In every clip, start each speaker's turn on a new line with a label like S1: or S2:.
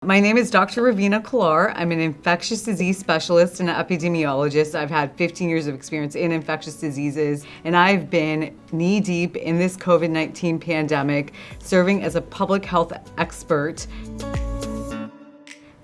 S1: My name is Dr. Ravina Kullar. I'm an infectious disease specialist and an epidemiologist. I've had 15 years of experience in infectious diseases, and I've been knee-deep in this COVID-19 pandemic, serving as a public health expert.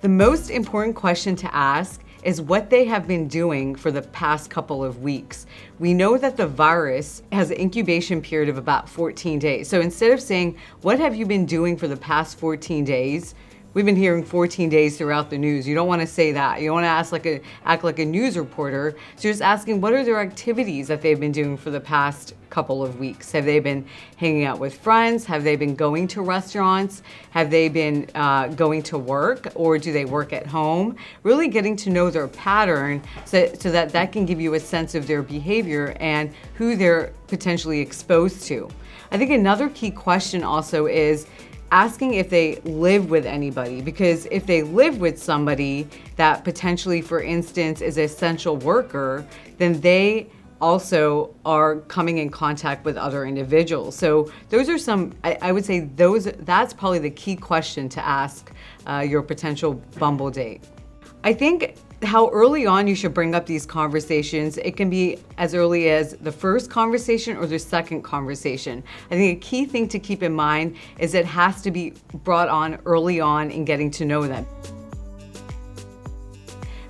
S1: The most important question to ask is what they have been doing for the past couple of weeks. We know that the virus has an incubation period of about 14 days. So instead of saying, what have you been doing for the past 14 days? We've been hearing 14 days throughout the news. You don't want to say that. You don't want to act like a news reporter. So you're just asking, what are their activities that they've been doing for the past couple of weeks? Have they been hanging out with friends? Have they been going to restaurants? Have they been going to work, or do they work at home? Really getting to know their pattern so that can give you a sense of their behavior and who they're potentially exposed to. I think another key question also is asking if they live with anybody, because if they live with somebody that potentially, for instance, is an essential worker, then they also are coming in contact with other individuals. So those are some, I would say that's probably the key question to ask your potential Bumble date. I think how early on you should bring up these conversations. It can be as early as the first conversation or the second conversation. I think a key thing to keep in mind is it has to be brought on early on in getting to know them.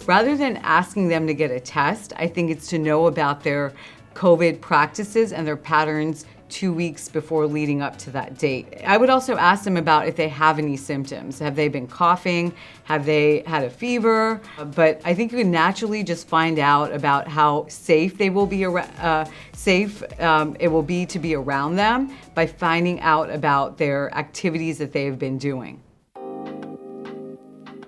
S1: Rather than asking them to get a test, I think it's to know about their COVID practices and their patterns 2 weeks before leading up to that date. I would also ask them about if they have any symptoms. Have they been coughing? Have they had a fever? But I think you can naturally just find out about how safe they will be it will be to be around them by finding out about their activities that they have been doing.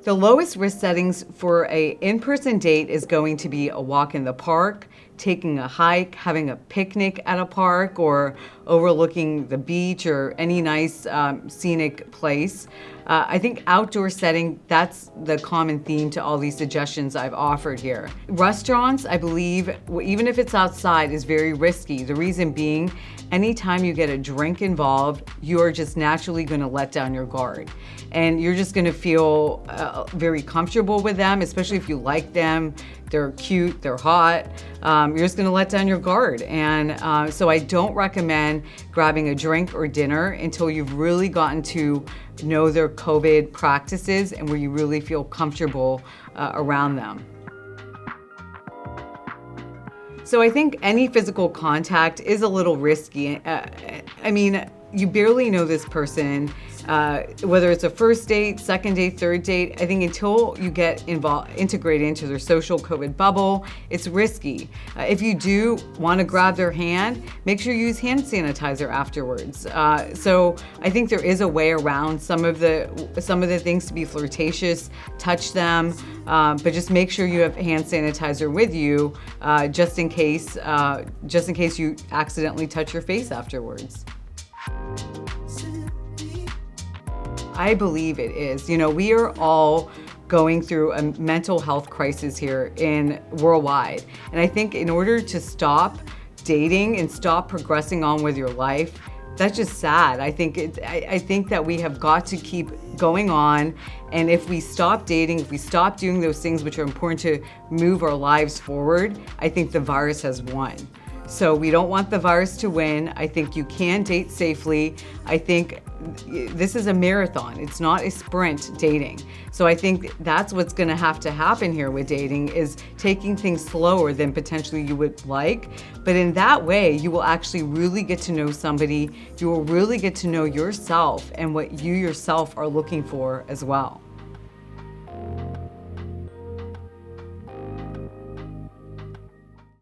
S1: The lowest risk settings for an in-person date is going to be a walk in the park, taking a hike, having a picnic at a park, or overlooking the beach or any nice scenic place. I think outdoor setting, that's the common theme to all these suggestions I've offered here. Restaurants, I believe, even if it's outside, is very risky. The reason being, anytime you get a drink involved, you're just naturally going to let down your guard. And you're just going to feel very comfortable with them, especially if you like them, they're cute, they're hot. You're just going to let down your guard. And so I don't recommend grabbing a drink or dinner until you've really gotten to know their COVID practices and where you really feel comfortable around them. So I think any physical contact is a little risky. I mean, you barely know this person, whether it's a first date, second date, third date. I think until you get integrated into their social COVID bubble, it's risky. If you do want to grab their hand, make sure you use hand sanitizer afterwards. So I think there is a way around some of the things to be flirtatious. Touch them, but just make sure you have hand sanitizer with you, just in case you accidentally touch your face afterwards. I believe it is. You know, we are all going through a mental health crisis here worldwide. And I think in order to stop dating and stop progressing on with your life, that's just sad. I think that we have got to keep going on. And if we stop dating, if we stop doing those things which are important to move our lives forward, I think the virus has won. So we don't want the virus to win. I think you can date safely. I think this is a marathon. It's not a sprint dating. So I think that's what's going to have to happen here with dating, is taking things slower than potentially you would like. But in that way, you will actually really get to know somebody. You will really get to know yourself and what you yourself are looking for as well.